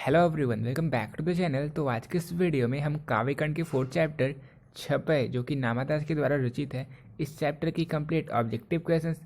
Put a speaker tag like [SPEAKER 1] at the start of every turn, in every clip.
[SPEAKER 1] Hello everyone, welcome back to the channel. तो आज के इस वीडियो में हम काव्यकांड के 4th चैप्टर छपय जो कि नामादास के द्वारा रचित है, इस चैप्टर की कंप्लीट ऑब्जेक्टिव क्वेश्चंस,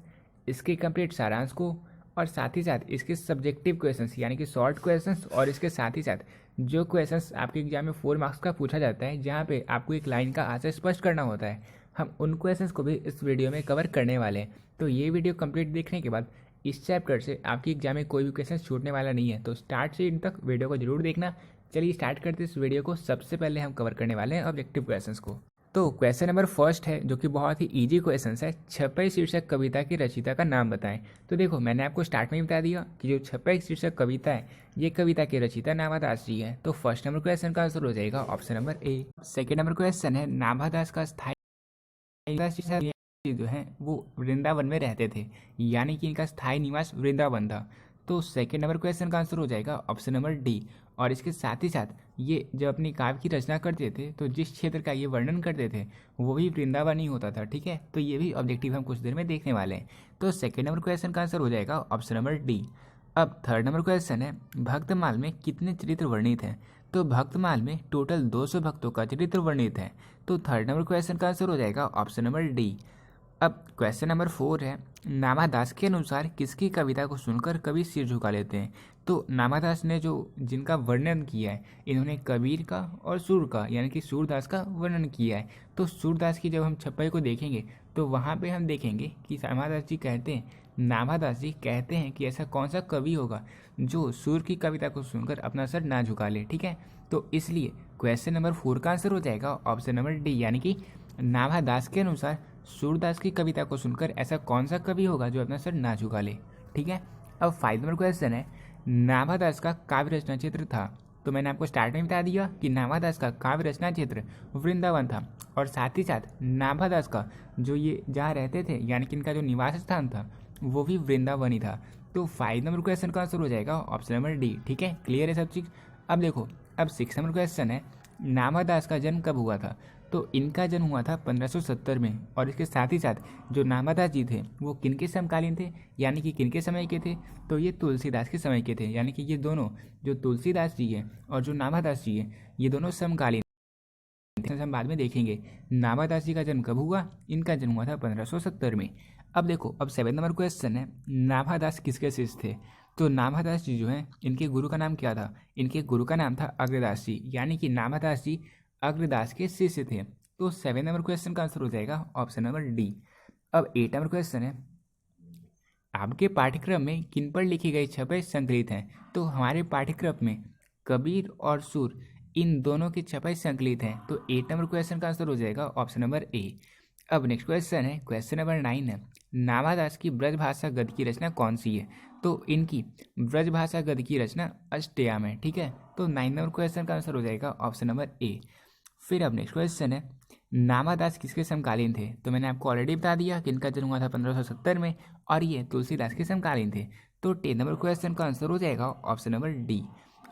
[SPEAKER 1] इसके कंप्लीट सारांश को और साथ ही साथ इसके सब्जेक्टिव क्वेश्चंस यानी कि शॉर्ट क्वेश्चंस और इसके साथ ही साथ जो क्वेश्चंस आपके एग्जाम में 4 मार्क्स का पूछा जाता है, जहाँ पे आपको एक लाइन का आंसर स्पष्ट करना होता है, हम उन क्वेश्चंस को भी इस वीडियो में कवर करने वाले हैं। तो ये वीडियो कंप्लीट देखने के बाद इस चैप्टर से आपकी एग्जाम में कोई भी क्वेश्चन छूटने वाला नहीं है, तो स्टार्ट से इन तक वीडियो को जरूर देखना। चलिए स्टार्ट करते हैं इस वीडियो को। सबसे पहले हम कवर करने वाले हैं ऑब्जेक्टिव क्वेश्चंस को। तो क्वेश्चन नंबर फर्स्ट है जो कि बहुत ही इजी क्वेश्चन है। छपय शीर्षक कविता की रचयिता का नाम बताएं। तो देखो, मैंने आपको स्टार्ट में ही बता दिया कि जो छपय शीर्षक कविता है, ये कविता के रचयिता नाभादास जी है। तो फर्स्ट नंबर क्वेश्चन का आंसर हो जाएगा option number A. Second number question है, नाभादास का स्थायी जो है वो वृंदावन में रहते थे, यानी कि इनका स्थायी निवास वृंदावन था। तो सेकेंड नंबर क्वेश्चन का आंसर हो जाएगा ऑप्शन नंबर डी। और इसके साथ ही साथ ये जब अपनी काव्य की रचना करते थे तो जिस क्षेत्र का ये वर्णन करते थे वो भी वृंदावन ही होता था। ठीक है, तो ये भी ऑब्जेक्टिव हम कुछ देर में देखने वाले हैं। तो सेकेंड नंबर क्वेश्चन का आंसर हो जाएगा ऑप्शन नंबर डी। अब थर्ड नंबर क्वेश्चन है, भक्तमाल में कितने चरित्र वर्णित हैं? तो भक्तमाल में टोटल 200 भक्तों का चरित्र वर्णित है। तो थर्ड नंबर क्वेश्चन का आंसर हो जाएगा ऑप्शन नंबर डी। अब क्वेश्चन नंबर 4 है, नामादास के अनुसार किसकी कविता को सुनकर कवि सिर झुका लेते हैं? तो नामादास ने जो जिनका वर्णन किया है, इन्होंने कबीर का और सूर का यानी कि सूरदास का वर्णन किया है। तो सूरदास की जब हम छपई को देखेंगे तो वहाँ पे हम देखेंगे कि नामादास जी कहते हैं कि ऐसा कौन सा कवि होगा जो सूर की कविता को सुनकर अपना सर ना झुका ले। ठीक है, तो इसलिए क्वेश्चन नंबर 4 का आंसर हो जाएगा ऑप्शन नंबर डी, यानी कि नाभादास के अनुसार सूरदास की कविता को सुनकर ऐसा कौन सा कवि होगा जो अपना सर ना झुका ले। ठीक है, अब 5 नंबर क्वेश्चन है, नाभादास का काव्य रचना क्षेत्र था। तो मैंने आपको स्टार्ट में बता दिया कि नाभादास का काव्य रचना क्षेत्र वृंदावन था, और साथ ही साथ नाभादास का जो ये जहाँ रहते थे यानी कि इनका जो निवास स्थान था वो भी वृंदावन ही था। तो 5 नंबर क्वेश्चन का आंसर हो जाएगा ऑप्शन नंबर डी। ठीक है, क्लियर है सब चीज़। अब देखो, अब 6 नंबर क्वेश्चन है, नाभादास का जन्म कब हुआ था? तो इनका जन्म हुआ था 1570 में, और इसके साथ ही साथ जो नामादास जी थे वो किनके समकालीन थे, यानी कि किनके समय के थे? तो ये तुलसीदास के समय के थे, यानी कि ये दोनों जो तुलसीदास जी हैं और जो नामादास जी हैं ये दोनों समकालीन थे। हम बाद में देखेंगे नामादास जी का जन्म कब हुआ। इनका जन्म हुआ था 1570 में। अब देखो, अब 7 नंबर क्वेश्चन है, नाभादास किसके शिष्य थे? तो नाभादास जी जो हैं इनके गुरु का नाम क्या था? इनके गुरु का नाम था अग्रदास जी, यानी कि नाभादास जी अग्रदास के शिष्य थे। तो 7 नंबर क्वेश्चन का आंसर हो जाएगा ऑप्शन नंबर डी। अब 8 नंबर क्वेश्चन है, आपके पाठ्यक्रम में किन पर लिखी गई छपै संकलित हैं? तो हमारे पाठ्यक्रम में कबीर और सूर इन दोनों की छपै संकलित हैं। तो 8 नंबर क्वेश्चन का आंसर हो जाएगा ऑप्शन नंबर ए। अब नेक्स्ट क्वेश्चन है, क्वेश्चन नंबर 9 है, नाभादास की ब्रजभाषा गद्य की रचना कौन सी है? तो इनकी ब्रजभाषा गद्य की रचना अष्टयाम है। ठीक है, तो 9 नंबर क्वेश्चन का आंसर हो जाएगा ऑप्शन नंबर ए। फिर अब नेक्स्ट क्वेश्चन है, नामादास किसके समकालीन थे? तो मैंने आपको ऑलरेडी बता दिया कि इनका जन्म हुआ था 1570 में, और ये तुलसीदास के समकालीन थे। तो 10 नंबर क्वेश्चन का आंसर हो जाएगा ऑप्शन नंबर डी।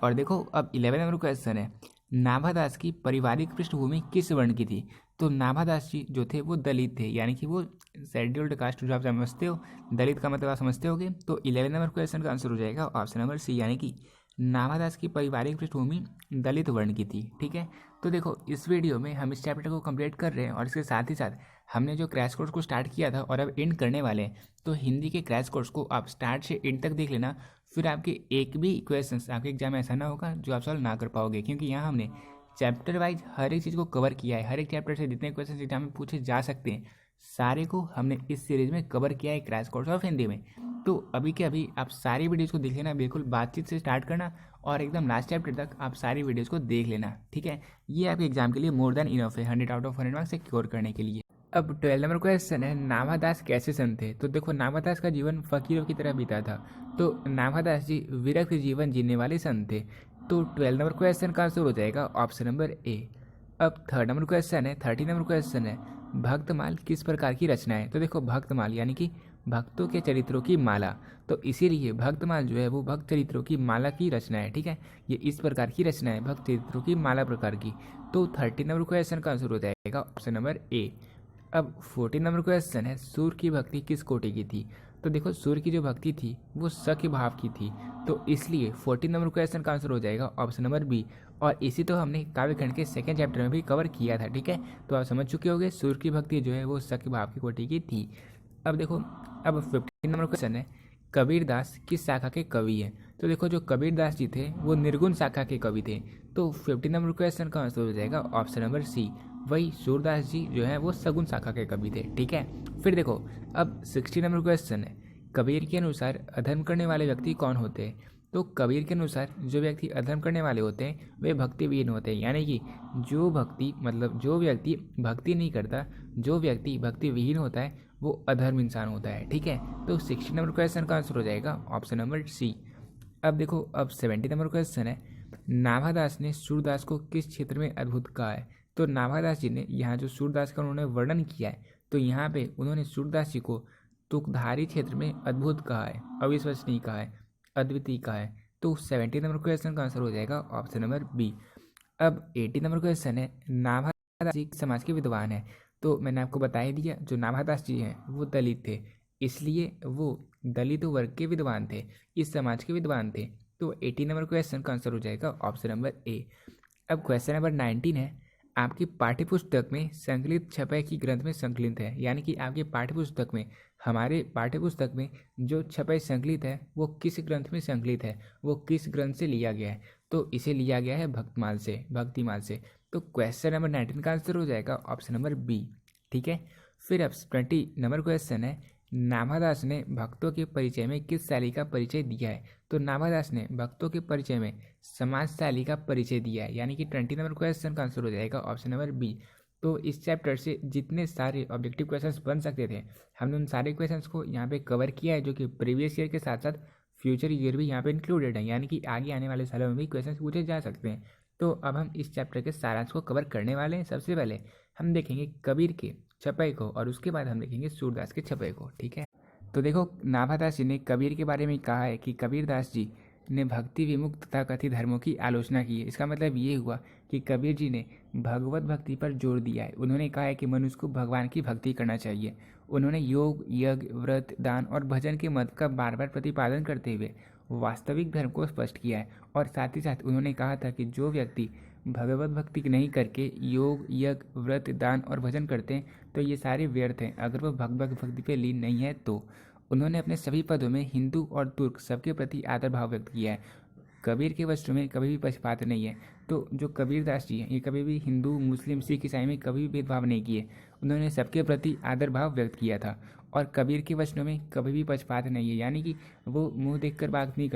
[SPEAKER 1] और देखो, अब 11 नंबर क्वेश्चन है, नाभादास की पारिवारिक पृष्ठभूमि किस वर्ण की थी? तो नाभादास जी जो थे वो दलित थे, यानी कि वो शेड्यूल्ड कास्ट जो आप समझते हो, दलित का मतलब आप समझते होगे। तो 11 नंबर क्वेश्चन का आंसर हो जाएगा ऑप्शन नंबर सी, यानी कि नाभादास की पारिवारिक पृष्ठभूमि दलित वर्ण की थी। ठीक है, तो देखो, इस वीडियो में हम इस चैप्टर को कंप्लीट कर रहे हैं, और इसके साथ ही साथ हमने जो क्रैश कोर्स को स्टार्ट किया था और अब एंड करने वाले हैं। तो हिंदी के क्रैश कोर्स को आप स्टार्ट से एंड तक देख लेना, फिर आपके एक भी क्वेश्चन आपके एग्जाम में ऐसा ना होगा जो आप सॉल्व ना कर पाओगे, क्योंकि यहाँ हमने चैप्टर वाइज हर एक चीज़ को कवर किया है। हर एक चैप्टर से जितने क्वेश्चन एग्जाम में पूछे जा सकते हैं सारे को हमने इस सीरीज में कवर किया है, क्रैश कोर्स ऑफ हिंदी में। तो अभी के अभी आप सारी वीडियोज़ को देख लेना, बिल्कुल बातचीत से स्टार्ट करना और एकदम लास्ट चैप्टर तक आप सारी वीडियोज़ को देख लेना। ठीक है, ये आपके एग्जाम के लिए मोर देन इनफ है 100 आउट ऑफ 100 मार्क्स सिक्योर करने के लिए। अब 12 नंबर क्वेश्चन है, नाभादास कैसे संत थे? तो देखो, नाभादास का जीवन फकीरों की तरह बीता था, तो नाभादास जी विरक्त जीवन जीने वाले संत थे। तो 12 नंबर क्वेश्चन का आंसर हो जाएगा ऑप्शन नंबर ए। अब 3rd नंबर क्वेश्चन है, 13 नंबर क्वेश्चन है, भक्तमाल किस प्रकार की रचना है? तो देखो, भक्तमाल यानी कि भक्तों के चरित्रों की माला, तो इसीलिए भक्तमाल जो है वो भक्त चरित्रों की माला की रचना है। ठीक है, ये इस प्रकार की रचना है, भक्त चरित्रों की माला प्रकार की। तो 13 नंबर क्वेश्चन का आंसर हो जाएगा ऑप्शन नंबर ए। अब 14 नंबर क्वेश्चन है, सूर की भक्ति किस कोटि की थी? तो देखो सूर्य की जो भक्ति थी वो सख्य भाव की थी, तो इसलिए 14 नंबर क्वेश्चन का आंसर हो जाएगा ऑप्शन नंबर बी। और इसी तो हमने काव्यखंड के सेकेंड चैप्टर में भी कवर किया था, ठीक है। तो आप समझ चुके होंगे सूर्य की भक्ति जो है वो सख्य भाव की कोटि की थी। अब देखो, अब 15 नंबर क्वेश्चन है, कबीरदास किस शाखा के कवि हैं। तो देखो, जो कबीरदास जी थे वो निर्गुण शाखा के कवि थे, तो 15 नंबर क्वेश्चन का आंसर हो जाएगा ऑप्शन नंबर सी। वही सूरदास जी जो है वो सगुन शाखा के कवि थे, ठीक है। फिर देखो, अब 16 नंबर क्वेश्चन है, कबीर के अनुसार अधर्म करने वाले व्यक्ति कौन होते हैं। तो कबीर के अनुसार जो व्यक्ति अधर्म करने वाले होते हैं वे भक्तिविहीन होते हैं, यानी कि जो व्यक्ति भक्ति नहीं करता, जो व्यक्ति भक्तिविहीन होता है वो अधर्म इंसान होता है, ठीक है। तो 16 नंबर क्वेश्चन का आंसर हो जाएगा ऑप्शन नंबर सी। अब देखो, अब 70 नंबर क्वेश्चन है, नाभादास ने सूरदास को किस क्षेत्र में अद्भुत कहा है। तो नाभादास जी ने यहाँ जो सूरदास का उन्होंने वर्णन किया है, तो यहाँ पे उन्होंने सूरदास जी को तुकधारी क्षेत्र में अद्भुत कहा है, अविश्वसनीय कहा है, अद्वितीय कहा है। तो 70 नंबर क्वेश्चन का आंसर हो जाएगा ऑप्शन नंबर बी। अब 80 नंबर क्वेश्चन है, नाभादास जी समाज के विद्वान है। तो मैंने आपको बता ही दिया, जो नाभादास जी हैं वो दलित थे, इसलिए वो दलित वर्ग के विद्वान थे, इस समाज के विद्वान थे। तो 80 नंबर क्वेश्चन का आंसर हो जाएगा ऑप्शन नंबर ए। अब क्वेश्चन नंबर 19 है, आपकी पाठ्यपुस्तक में संकलित छपै की ग्रंथ में संकलित है, यानी कि आपके पाठ्यपुस्तक में, हमारे पाठ्यपुस्तक में जो छपै संकलित है वो किस ग्रंथ में संकलित है, वो किस ग्रंथ से लिया गया है। तो इसे लिया गया है भक्तिमाल से। तो क्वेश्चन नंबर 19 का आंसर हो जाएगा ऑप्शन नंबर बी, ठीक है। फिर अब 20 नंबर क्वेश्चन है, नाभादास ने भक्तों के परिचय में किस शैली का परिचय दिया है। तो नाभादास ने भक्तों के परिचय में समाज शैली का परिचय दिया है, यानी कि 20 नंबर क्वेश्चन का आंसर हो जाएगा ऑप्शन नंबर बी। तो इस चैप्टर से जितने सारे ऑब्जेक्टिव क्वेश्चंस बन सकते थे, हमने उन सारे क्वेश्चंस को यहाँ पे कवर किया है, जो कि प्रीवियस ईयर के साथ साथ फ्यूचर ईयर भी यहाँ पे इंक्लूडेड है, यानी कि आगे आने वाले सालों में भी क्वेश्चन पूछे जा सकते हैं। तो अब हम इस चैप्टर के सारांश को कवर करने वाले हैं। सबसे पहले हम देखेंगे कबीर के छपै को, और उसके बाद हम देखेंगे सूरदास के छपै को, ठीक है। तो देखो, नाभादास जी ने कबीर के बारे में कहा है कि कबीरदास जी ने भक्ति विमुक्त तथा कथित धर्मों की आलोचना की है। इसका मतलब ये हुआ कि कबीर जी ने भगवत भक्ति पर जोर दिया है। उन्होंने कहा है कि मनुष्य को भगवान की भक्ति करना चाहिए। उन्होंने योग, यज्ञ, व्रत, दान और भजन के मत का बार बार प्रतिपादन करते हुए वास्तविक धर्म को स्पष्ट किया है। और साथ ही साथ उन्होंने कहा था कि जो व्यक्ति भगवत भक्ति नहीं करके योग, यज्ञ, व्रत, दान और भजन करते हैं तो ये सारे व्यर्थ हैं, अगर वह भगवत भक्ति पे लीन नहीं है तो। उन्होंने अपने सभी पदों में हिंदू और तुर्क सबके प्रति आदर भाव व्यक्त किया है। कबीर के वस्त्रों में कभी भी पक्षपात नहीं है। तो जो कबीरदास जी हैं ये कभी भी हिंदू, मुस्लिम, सिख, ईसाई में कभी भी भेदभाव नहीं किए। उन्होंने सबके प्रति आदर भाव व्यक्त किया था। और कबीर के वचनों में कभी भी पक्षपात नहीं है, यानी कि वो मुँह देखकर बात नहीं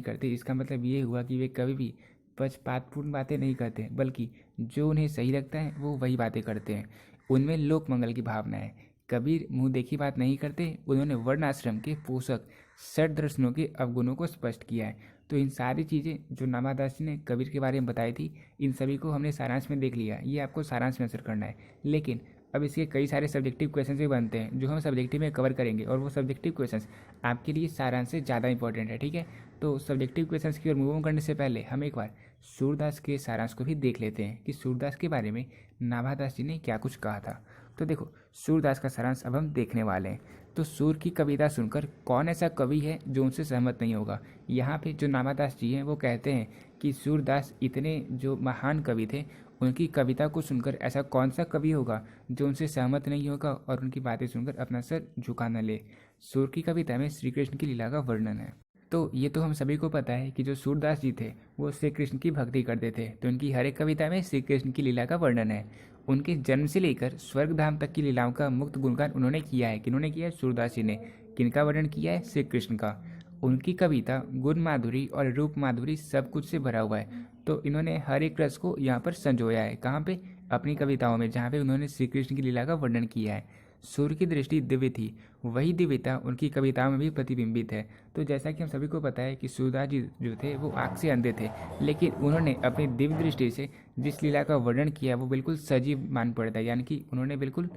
[SPEAKER 1] करते। इसका मतलब ये हुआ कि वे कभी भी पक्षपातपूर्ण बातें नहीं करते, बल्कि जो उन्हें सही लगता है वो वही बातें करते हैं। उनमें लोक मंगल की भावना है। कबीर मुँह देखी बात नहीं करते। उन्होंने वर्ण आश्रम के पोषक षट दर्शनों के अवगुणों को स्पष्ट किया है। तो इन सारी चीज़ें जो नाभादास जी ने कबीर के बारे में बताई थी, इन सभी को हमने सारांश में देख लिया। ये आपको सारांश में आंसर करना है। लेकिन अब इसके कई सारे सब्जेक्टिव क्वेश्चन भी बनते हैं जो हम सब्जेक्टिव में कवर करेंगे, और वो सब्जेक्टिव क्वेश्चंस आपके लिए सारांश से ज़्यादा इंपॉर्टेंट है, ठीक है। तो सब्जेक्टिव क्वेश्चंस की ओर मूव ऑन करने से पहले हम एक बार सूरदास के सारांश को भी देख लेते हैं कि सूरदास के बारे में नाभादास जी ने क्या कुछ कहा था। तो देखो, सूरदास का सारांश अब हम देखने वाले हैं। तो सूर की कविता सुनकर कौन ऐसा कवि है जो उनसे सहमत नहीं होगा। यहाँ पे जो नाभादास जी हैं वो कहते हैं कि सूरदास इतने जो महान कवि थे, उनकी कविता को सुनकर ऐसा कौन सा कवि होगा जो उनसे सहमत नहीं होगा और उनकी बातें सुनकर अपना सर झुका न ले। सूर की कविता में श्री कृष्ण की लीला का वर्णन है। तो ये तो हम सभी को पता है कि जो सूरदास जी थे वो श्री कृष्ण की भक्ति करते थे, तो उनकी हर एक कविता में श्री कृष्ण की लीला का वर्णन है। उनके जन्म से लेकर स्वर्ग धाम तक की लीलाओं का मुक्त गुणगान उन्होंने किया है। किन्होंने किया है? सूरदास जी ने। किनका वर्णन किया है? श्री कृष्ण का। उनकी कविता गुण माधुरी और रूप माधुरी सब कुछ से भरा हुआ है। तो इन्होंने हर एक रस को यहाँ पर संजोया है। कहाँ पे? अपनी कविताओं में, जहाँ पे उन्होंने श्री कृष्ण की लीला का वर्णन किया है। सूर्य की दृष्टि दिव्य थी, वही दिव्यता उनकी कविताओं में भी प्रतिबिंबित है। तो जैसा कि हम सभी को पता है कि सूरदास जी जो थे वो आँख से अंधे थे, लेकिन उन्होंने अपनी दिव्य दृष्टि से जिस लीला का वर्णन किया वो बिल्कुल सजीव मान पड़ता है, यानी कि उन्होंने बिल्कुल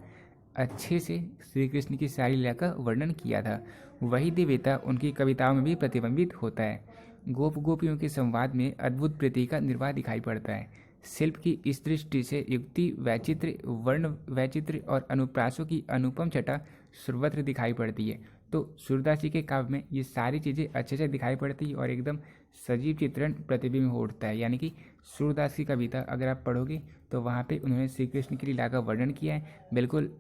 [SPEAKER 1] अच्छे से श्री कृष्ण की सारी लीला का वर्णन किया था। वही दिव्यता उनकी कविताओं में भी प्रतिबिंबित होता है। गोप गोपियों के संवाद में अद्भुत प्रीति का निर्वाह दिखाई पड़ता है। शिल्प की इस दृष्टि से युक्ति, वैचित्र्य, वर्ण वैचित्र्य और अनुप्रासों की अनुपम छटा सर्वत्र दिखाई पड़ती है। तो सूरदास जी के काव्य में ये सारी चीज़ें अच्छे से दिखाई पड़ती है और एकदम सजीव चित्रण प्रतिबिंब हो उठता है। यानी कि सूरदास की कविता अगर आप पढ़ोगे तो वहाँ पे उन्होंने श्री कृष्ण की लीला का वर्णन किया है। बिल्कुल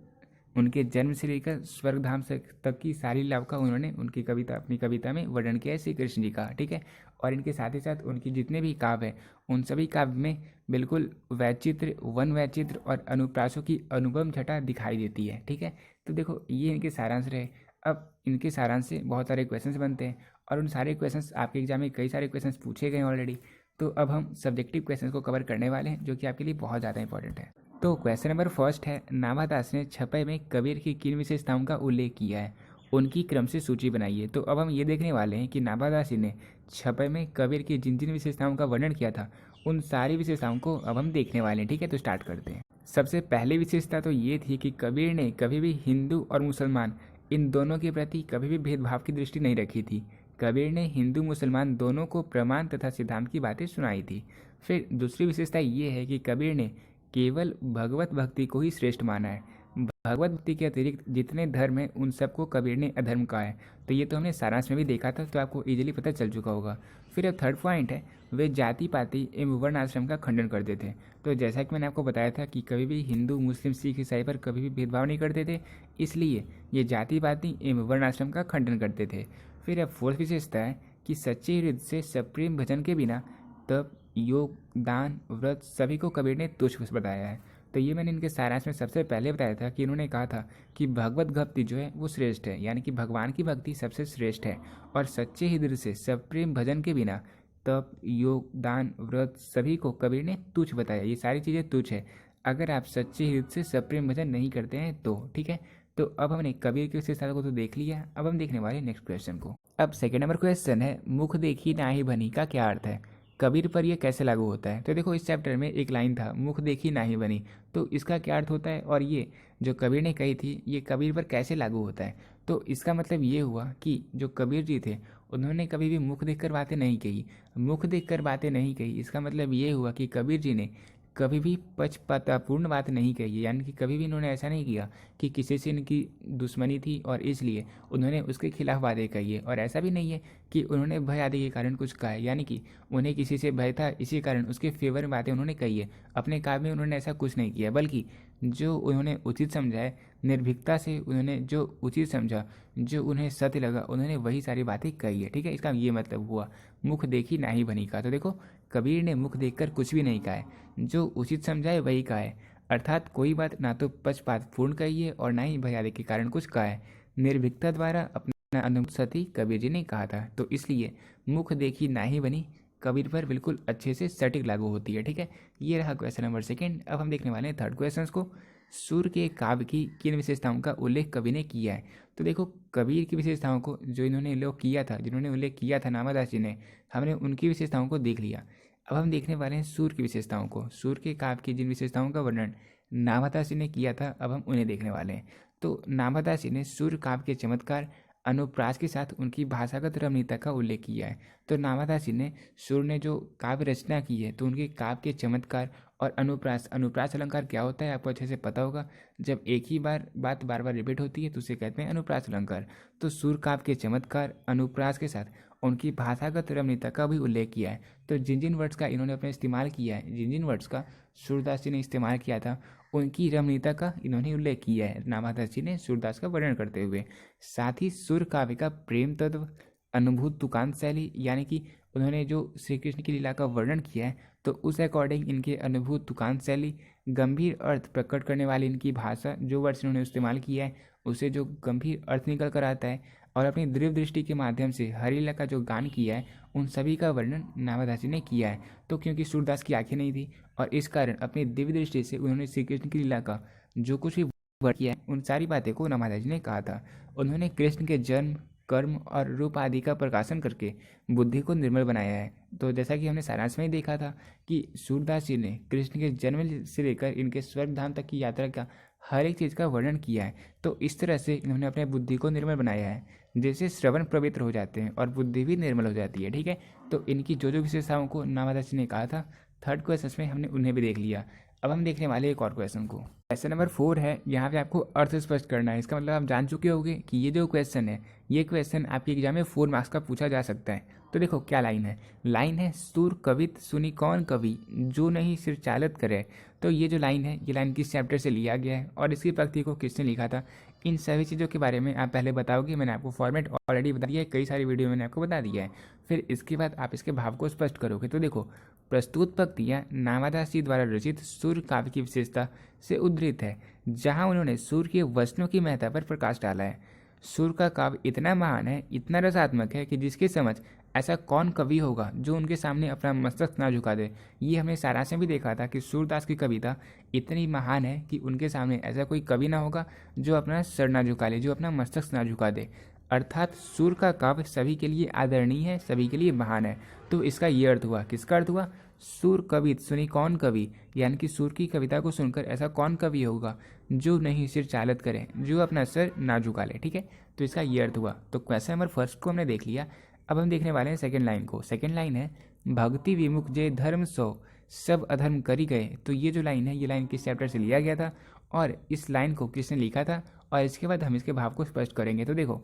[SPEAKER 1] उनके जन्म से लेकर स्वर्गधाम से तक की सारी लीलाओं का उन्होंने अपनी कविता में वर्णन किया है श्री कृष्ण जी का, ठीक है। और इनके साथ ही साथ उनकी जितने भी काव्य हैं उन सभी काव्य में बिल्कुल वैचित्र, वन वैचित्र और अनुप्रासों की अनुपम छटा दिखाई देती है, ठीक है। तो देखो ये इनके सारांश रहे। अब इनके सारांश से बहुत सारे क्वेश्चंस बनते हैं और उन सारे क्वेश्चंस आपके एग्जाम में कई सारे क्वेश्चंस पूछे गए ऑलरेडी। तो अब हम सब्जेक्टिव क्वेश्चंस को कवर करने वाले हैं जो कि आपके लिए बहुत ज़्यादा इंपॉर्टेंट है। तो क्वेश्चन नंबर फर्स्ट है, नाभादास ने छपे में कबीर की किन विशेषताओं का उल्लेख किया है, उनकी क्रम से सूची बनाइए। तो अब हम ये देखने वाले हैं कि नाभादास जी ने छपे में कबीर की जिन जिन विशेषताओं का वर्णन किया था उन सारी विशेषताओं को अब हम देखने वाले हैं, ठीक है। तो स्टार्ट करते हैं। सबसे पहली विशेषता तो ये थी कि कबीर ने कभी भी हिंदू और मुसलमान इन दोनों के प्रति कभी भी भेदभाव की दृष्टि नहीं रखी थी। कबीर ने हिंदू मुसलमान दोनों को प्रमाण तथा सिद्धांत की बातें सुनाई थी। फिर दूसरी विशेषता ये है कि कबीर ने केवल भगवत भक्ति को ही श्रेष्ठ माना है। भगवत भक्ति के अतिरिक्त जितने धर्म हैं उन सबको कबीर ने अधर्म कहा है। तो ये तो हमने सारांश में भी देखा था, तो आपको इजीली पता चल चुका होगा। फिर अब थर्ड पॉइंट है, वे जाति पाति एवं वर्ण आश्रम का खंडन करते थे। तो जैसा कि मैंने आपको बताया था कि कभी भी हिंदू, मुस्लिम, सिख, ईसाई पर कभी भी भेदभाव नहीं करते थे, इसलिए ये जाति पाति एवं वर्ण आश्रम का खंडन करते थे। फिर अब फोर्थ विशेषता है कि सच्चे हृदय से सप्रेम भजन के बिना तप, योग, दान, व्रत सभी को कबीर ने तुच्छ बताया है। तो ये मैंने इनके सारांश में सबसे पहले बताया था कि इन्होंने कहा था कि भगवत भक्ति जो है वो श्रेष्ठ है, यानी कि भगवान की भक्ति सबसे श्रेष्ठ है। और सच्चे हृदय से सप्रेम भजन के बिना तप, योग, दान, व्रत सभी को कबीर ने तुच्छ बताया। ये सारी चीज़ें तुच्छ है अगर आप सच्चे हृदय से सप्रेम भजन नहीं करते हैं तो, ठीक है। तो अब हमने कबीर की विशेषता को तो देख लिया, अब हम देखने वाले नेक्स्ट क्वेश्चन को। अब सेकेंड नंबर क्वेश्चन है, मुख देखी नाहि बनी का क्या अर्थ है, कबीर पर यह कैसे लागू होता है। तो देखो इस चैप्टर में एक लाइन था, मुख देखी नाहि बनी, तो इसका क्या अर्थ होता है और ये जो कबीर ने कही थी ये कबीर पर कैसे लागू होता है। तो इसका मतलब ये हुआ कि जो कबीर जी थे उन्होंने कभी भी मुख देखकर बातें नहीं कही। मुख देखकर बातें नहीं कही इसका मतलब ये हुआ कि कबीर जी ने कभी भी पक्षपातपूर्ण बात नहीं कही, यानी कि कभी भी इन्होंने ऐसा नहीं किया कि किसी से इनकी दुश्मनी थी और इसलिए उन्होंने उसके खिलाफ बातें कही है। और ऐसा भी नहीं है कि उन्होंने भय आदि के कारण कुछ कहा है, यानी कि उन्हें किसी से भय था इसी कारण उसके फेवर में बातें उन्होंने कही है। अपने काम में उन्होंने ऐसा कुछ नहीं किया, बल्कि जो उन्होंने उचित समझा है, निर्भीकता से उन्होंने जो उचित समझा, जो उन्हें सत्य लगा, उन्होंने वही सारी बातें कही है, ठीक है। इसका ये मतलब हुआ मुख देखी ना ही बनी का। तो देखो कबीर ने मुख देखकर कुछ भी नहीं कहा है, जो उचित समझा है वही कहा है। अर्थात कोई बात ना तो पक्षपातपूर्ण कही है और ना ही भय आदि के कारण कुछ कहा है। निर्भीकता द्वारा अपना अनुभव सती कबीर जी ने कहा था। तो इसलिए मुख देखी ना ही बनी कबीर पर बिल्कुल अच्छे से सटीक लागू होती है, ठीक है। ये रहा क्वेश्चन नंबर सेकेंड। अब हम देखने वाले हैं थर्ड क्वेश्चन को, सूर्य के काव्य की किन विशेषताओं का उल्लेख कवि ने किया है। तो देखो कबीर की विशेषताओं को जो इन्होंने उल्लेख किया था, जिन्होंने उल्लेख किया था नामादास जी ने, हमने उनकी विशेषताओं को देख लिया। अब हम देखने वाले हैं सूर्य की विशेषताओं को। सूर्य के काव्य की जिन विशेषताओं का वर्णन नामादास जी ने किया था अब हम उन्हें देखने वाले हैं। तो नामादास जी ने सूर्य काव्य के चमत्कार, अनुप्रास के साथ उनकी भाषागत रमणीयता का उल्लेख किया है। तो नामादास जी ने सूर्य ने जो काव्य रचना की है तो उनके काव्य के चमत्कार और अनुप्रास अलंकार क्या होता है आपको अच्छे से पता होगा। जब एक ही बात बार बार रिपीट होती है तो उसे कहते हैं अनुप्रास अलंकार। तो सूर्य काव्य के चमत्कार, अनुप्रास के साथ उनकी भाषागत रमणीयता का भी उल्लेख किया है। तो जिन जिन वर्ड्स का इन्होंने अपने इस्तेमाल किया है, जिन जिन वर्ड्स का सूरदास जी ने इस्तेमाल किया था, उनकी रमणीयता का इन्होंने उल्लेख किया है नामादास जी ने सूरदास का वर्णन करते हुए। साथ ही सूर्य काव्य का प्रेम तत्व, अनुभूत तुकांत शैली, यानी कि उन्होंने जो श्री कृष्ण की लीला का वर्णन किया है तो उस अकॉर्डिंग इनके अनुभूत तुकांत शैली, गंभीर अर्थ प्रकट करने वाली इनकी भाषा, जो वर्ड्स इन्होंने इस्तेमाल किया है उसे जो गंभीर अर्थ निकल कर आता है, और अपनी दिव्य दृष्टि के माध्यम से हरिलीला का जो गान किया है उन सभी का वर्णन नामादास जी ने किया है। तो क्योंकि सूरदास की आंखें नहीं थी और इस कारण अपनी दिव्य दृष्टि से उन्होंने श्री कृष्ण की लीला का जो कुछ भी वर्णन किया है उन सारी बातें को नामादास जी ने कहा था। उन्होंने कृष्ण के जन्म, कर्म और रूप आदि का प्रकाशन करके बुद्धि को निर्मल बनाया है। तो जैसा कि हमने सारांश में ही देखा था कि सूरदास जी ने कृष्ण के जन्म से लेकर इनके स्वर्गधाम तक की यात्रा का हर एक चीज़ का वर्णन किया है। तो इस तरह से इन्होंने अपने बुद्धि को निर्मल बनाया है, जैसे श्रवण पवित्र हो जाते हैं और बुद्धि भी निर्मल हो जाती है, ठीक है। तो इनकी जो जो विशेषताओं को नामादास जी ने कहा था थर्ड क्वेश्चन में हमने उन्हें भी देख लिया। अब हम देखने वाले एक और क्वेश्चन को। क्वेश्चन नंबर 4 है, यहाँ पे आपको अर्थ स्पष्ट करना है। इसका मतलब आप जान चुके होंगे कि ये जो क्वेश्चन है, ये क्वेश्चन आपके एग्जाम में 4 मार्क्स का पूछा जा सकता है। तो देखो क्या लाइन है, लाइन है सुर कवित सुनी कौन कवि जो नहीं सिर चालत करे। तो ये जो लाइन है, ये लाइन किस चैप्टर से लिया गया है और इसकी पंक्ति को किसने लिखा था, इन सभी चीज़ों के बारे में आप पहले बताओगे। मैंने आपको फॉर्मेट ऑलरेडी बता दिया है, कई सारी वीडियो मैंने आपको बता दिया है। फिर इसके बाद आप इसके भाव को स्पष्ट करोगे। तो देखो, प्रस्तुत पंक्तियाँ नामादास जी द्वारा रचित सुर काव्य की विशेषता से उद्धृत है, जहाँ उन्होंने सुर के वचनों की महत्ता पर प्रकाश डाला है। सुर का काव्य इतना महान है, इतना रसात्मक है कि जिसकी समझ ऐसा कौन कवि होगा जो उनके सामने अपना मस्तक ना झुका दे। ये हमने सारांश में भी देखा था कि सूरदास की कविता इतनी महान है कि उनके सामने ऐसा कोई कवि ना होगा जो अपना सर ना झुका ले, जो अपना मस्तक ना झुका दे। अर्थात सुर का काव्य सभी के लिए आदरणीय है, सभी के लिए महान है। तो इसका ये अर्थ हुआ, किसका अर्थ हुआ, सुर कवित सुनी कौन कवि, यानी कि सुर की कविता को सुनकर ऐसा कौन कवि होगा जो नहीं सिर चालत करे, जो अपना सर ना झुका ले। ठीक है, तो इसका ये अर्थ हुआ। तो क्वेश्चन नंबर फर्स्ट को हमने देख लिया। अब हम देखने वाले हैं सेकंड लाइन को। सेकंड लाइन है, भक्ति विमुख जे धर्म सो सब अधर्म करी गए। तो ये जो लाइन है, ये लाइन किस चैप्टर से लिया गया था और इस लाइन को किसने लिखा था, और इसके बाद हम इसके भाव को स्पष्ट करेंगे। तो देखो,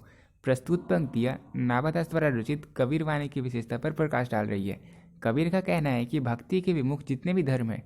[SPEAKER 1] प्रस्तुत पंक्तियाँ नाभादास द्वारा रचित कबीर वाणी की विशेषता पर प्रकाश डाल रही है। कबीर का कहना है कि भक्ति के विमुख जितने भी धर्म हैं,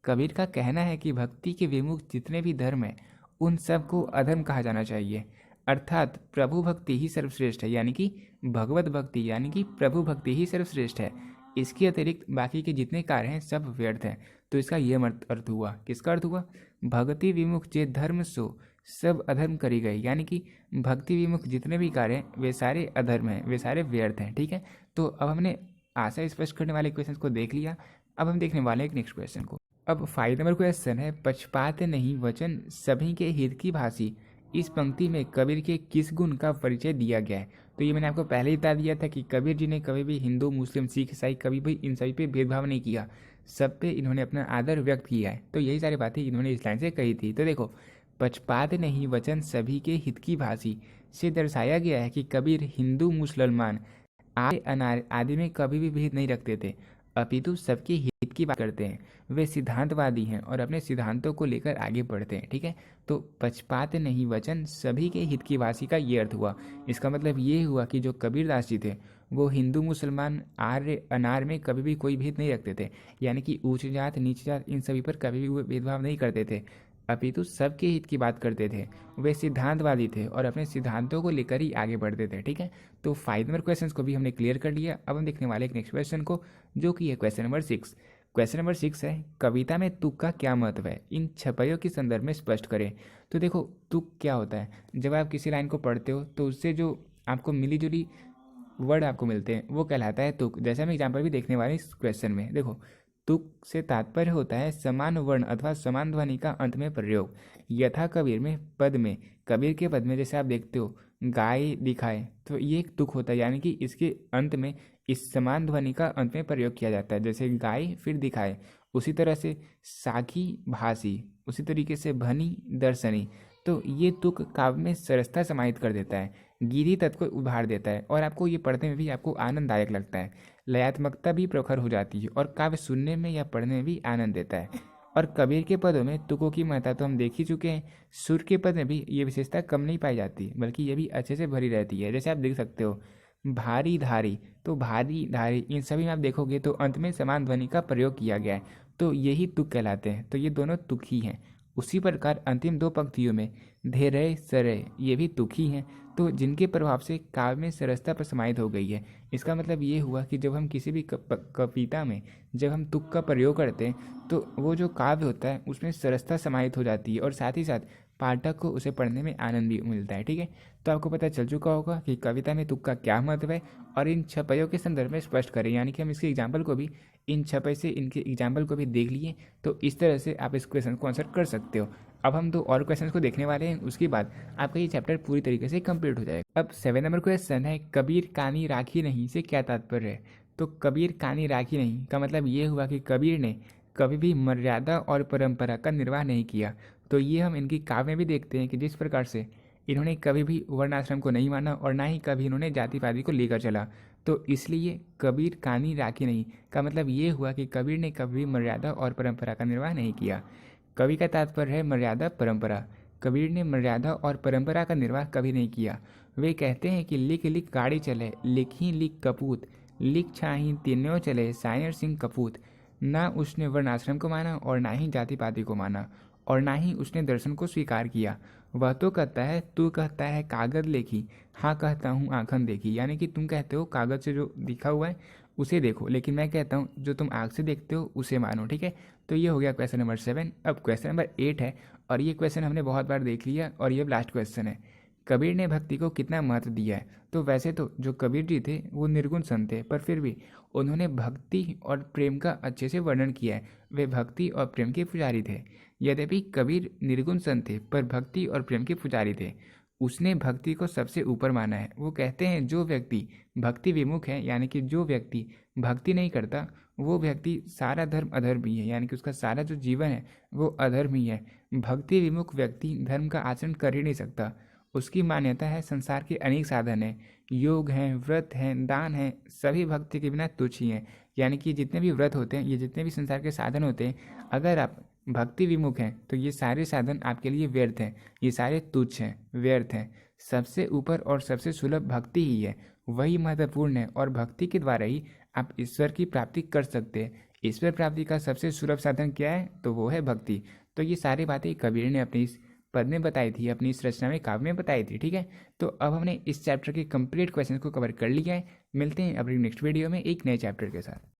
[SPEAKER 1] कबीर का कहना है कि भक्ति के विमुख जितने भी धर्म हैं उन सबको अधर्म कहा जाना चाहिए। अर्थात प्रभु भक्ति ही सर्वश्रेष्ठ है, यानी कि भगवत भक्ति यानी कि प्रभु भक्ति ही सर्वश्रेष्ठ है। इसके अतिरिक्त बाकी के जितने कार्य हैं सब व्यर्थ हैं। तो इसका ये अर्थ हुआ, किसका अर्थ हुआ, भक्ति विमुख जे धर्म सो सब अधर्म करी गई, यानी कि भक्ति विमुख जितने भी कार्य हैं वे सारे अधर्म हैं, वे सारे व्यर्थ हैं। ठीक है, तो अब हमने आशा स्पष्ट करने वाले क्वेश्चन को देख लिया। अब हम देखने वाले एक नेक्स्ट क्वेश्चन को। अब 5 नंबर क्वेश्चन है, पक्षपात नहीं वचन सभी के हित की भाषी। इस पंक्ति में कबीर के किस गुण का परिचय दिया गया है। तो ये मैंने आपको पहले ही बता दिया था कि कबीर जी ने कभी भी हिंदू मुस्लिम सिख ईसाई कभी भी इन सभी पे भेदभाव नहीं किया, सब पे इन्होंने अपना आदर व्यक्त किया है। तो यही सारी बातें इन्होंने इस लाइन से कही थी। तो देखो, पक्षपात नहीं वचन सभी के हित की भाषी से दर्शाया गया है कि कबीर हिंदू मुसलमान आर्य अनार्य आदि में कभी भी भेद नहीं रखते थे, अपितु सबके हित की बात करते हैं। वे सिद्धांतवादी हैं और अपने सिद्धांतों को लेकर आगे बढ़ते हैं। ठीक है, तो पक्षपात नहीं वचन सभी के हित की भाषी का ये अर्थ हुआ। इसका मतलब ये हुआ कि जो कबीरदास जी थे वो हिंदू मुसलमान आर्य अनार्य में कभी भी कोई भेद नहीं रखते थे, यानी कि ऊंच जात नीच जात इन सभी पर कभी भी वो भेदभाव नहीं करते थे, अपितु सबके हित की बात करते थे। वे सिद्धांतवादी थे और अपने सिद्धांतों को लेकर ही आगे बढ़ते थे। ठीक है, तो 5 नंबर क्वेश्चन को भी हमने क्लियर कर लिया। अब हम देखने वाले एक नेक्स्ट क्वेश्चन को, जो कि है क्वेश्चन नंबर 6। क्वेश्चन नंबर 6 है, कविता में तुक का क्या महत्व है, इन छपैयों के संदर्भ में स्पष्ट करें। तो देखो, तुक क्या होता है, जब आप किसी लाइन को पढ़ते हो तो उससे जो आपको मिली जुली वर्ड आपको मिलते हैं वो कहलाता है तुक। जैसे हम एग्जाम्पल भी देखने वाले इस क्वेश्चन में। देखो, तुक से तात्पर्य होता है समान वर्ण अथवा समान ध्वनि का अंत में प्रयोग। यथा कबीर में पद में, कबीर के पद में जैसे आप देखते हो गाय दिखाए, तो ये एक तुक होता है, यानी कि इसके अंत में इस समान ध्वनि का अंत में प्रयोग किया जाता है। जैसे गाय फिर दिखाए, उसी तरह से साखी भासी, उसी तरीके से भनी दर्शनी। तो ये तुक काव्य में सरसता समाहित कर देता है, गीधी तत्व को उभार देता है और आपको ये पढ़ने में भी आपको आनंददायक लगता है। लयात्मकता भी प्रखर हो जाती है और काव्य सुनने में या पढ़ने में भी आनंद देता है। और कबीर के पदों में तुकों की महत्ता तो हम देख ही चुके हैं। सुर के पद में भी ये विशेषता कम नहीं पाई जाती, बल्कि ये भी अच्छे से भरी रहती है। जैसे आप देख सकते हो भारी धारी, तो भारी धारी इन सभी में आप देखोगे तो अंत में समान ध्वनि का प्रयोग किया गया है, तो यही तुक कहलाते हैं। तो ये दोनों तुक ही हैं। उसी प्रकार अंतिम 2 पंक्तियों में धैर्य सरय ये भी तुक ही हैं, तो जिनके प्रभाव से काव्य में सरसता पर समाहित हो गई है। इसका मतलब ये हुआ कि जब हम किसी भी कविता में जब हम तुक का प्रयोग करते हैं तो वो जो काव्य होता है उसमें सरसता समाहित हो जाती है और साथ ही साथ पाठक को उसे पढ़ने में आनंद भी मिलता है। ठीक है, तो आपको पता चल चुका होगा कि कविता में तुक का क्या महत्व है और इन छपैयों के संदर्भ में स्पष्ट करें, यानी कि हम इसके एग्जाम्पल को भी इन छपै से इनके एग्जाम्पल को भी देख लिए, तो इस तरह से आप इस क्वेश्चन को आंसर कर सकते हो। अब हम 2 और क्वेश्चन को देखने वाले हैं, उसके बाद आपका ये चैप्टर पूरी तरीके से कंप्लीट हो जाएगा। अब 7 नंबर क्वेश्चन है, कबीर कानी राखी नहीं से क्या तात्पर्य है। तो कबीर कानी राखी नहीं का मतलब ये हुआ कि कबीर ने कभी भी मर्यादा और परंपरा का निर्वाह नहीं किया। तो ये हम इनकी काव्य में भी देखते हैं कि जिस प्रकार से इन्होंने कभी भी वर्णाश्रम को नहीं माना और ना ही कभी इन्होंने जाति पाति को लेकर चला, तो इसलिए कबीर कानी राखी नहीं का मतलब ये हुआ कि कबीर ने कभी मर्यादा और परंपरा का निर्वाह नहीं किया। कवि का तात्पर्य है मर्यादा परंपरा। कबीर ने मर्यादा और परंपरा का निर्वाह कभी नहीं किया। वे कहते हैं कि लिख लिख गाड़ी चले, लिखी लिख कपूत, लिख छाही तीनों चले सायर सिंह कपूत। ना उसने वर्णाश्रम को माना और ना ही जाति पाति को माना और ना ही उसने दर्शन को स्वीकार किया। वह तो कहता है, तू कहता है कागज लेखी, हाँ कहता हूँ आँखन देखी। यानी कि तुम कहते हो कागज से जो लिखा हुआ है उसे देखो, लेकिन मैं कहता हूँ जो तुम आँख से देखते हो उसे मानो। ठीक है, तो ये हो गया क्वेश्चन नंबर 7। अब क्वेश्चन नंबर 8 है और ये क्वेश्चन हमने बहुत बार देख लिया और ये लास्ट क्वेश्चन है। कबीर ने भक्ति को कितना महत्व दिया है? तो वैसे तो जो कबीर जी थे वो निर्गुण संत थे, पर फिर भी उन्होंने भक्ति और प्रेम का अच्छे से वर्णन किया है। वे भक्ति और प्रेम के पुजारी थे। यद्यपि कबीर निर्गुण संत थे पर भक्ति और प्रेम के पुजारी थे। उसने भक्ति को सबसे ऊपर माना है। वो कहते हैं जो व्यक्ति भक्ति विमुख है, यानी कि जो व्यक्ति भक्ति नहीं करता, वो व्यक्ति सारा धर्म अधर्मी है, यानी कि उसका सारा जो जीवन है वो अधर्मी है। भक्ति विमुख व्यक्ति धर्म का आचरण कर ही नहीं सकता। उसकी मान्यता है संसार के अनेक साधन हैं, योग हैं, व्रत हैं, दान हैं, सभी भक्ति के बिना तुच्छ ही हैं। यानी कि जितने भी व्रत होते हैं, ये जितने भी संसार के साधन होते हैं, अगर आप भक्ति विमुख हैं तो ये सारे साधन आपके लिए व्यर्थ हैं, ये सारे तुच्छ हैं, व्यर्थ हैं। सबसे ऊपर और सबसे सुलभ भक्ति ही है, वही महत्वपूर्ण है और भक्ति के द्वारा ही आप ईश्वर की प्राप्ति कर सकते हैं। ईश्वर प्राप्ति का सबसे सुलभ साधन क्या है? तो वो है भक्ति। तो ये सारी बातें कबीर ने अपनी इस पद में बताई थी, अपनी इस रचना में, काव्य में बताई थी। ठीक है, तो अब हमने इस चैप्टर के कंप्लीट क्वेश्चन को कवर कर लिया है। मिलते हैं अपनी नेक्स्ट वीडियो में एक नए चैप्टर के साथ।